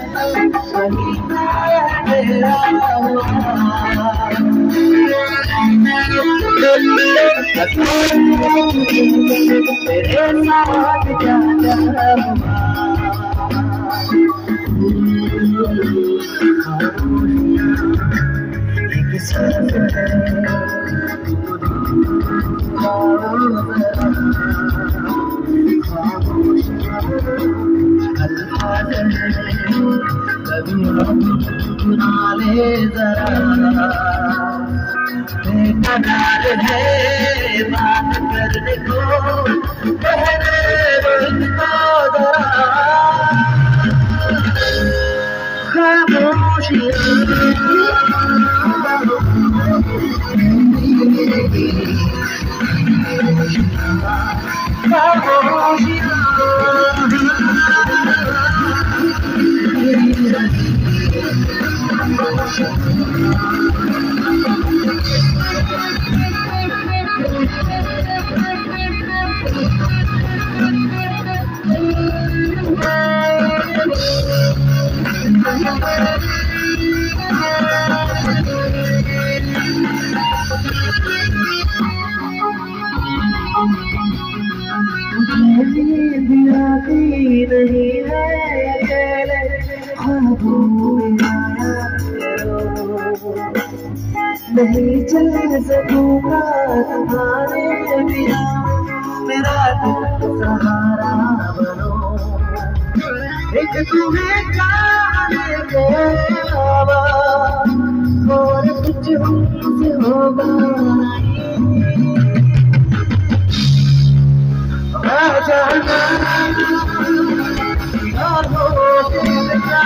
वही मेरा तेरे साथ जाता एक साथ कभी बुला ले जरा बेकरार है बात करने को कहने को जरा नहीं है अकेले ख्वाबों में आया नहीं चल सकूंगा तुम्हारे बिना मेरा दिल सहारा बनो एक तुम्हें चाहने के अलावा और कुछ हमसे होगा नहीं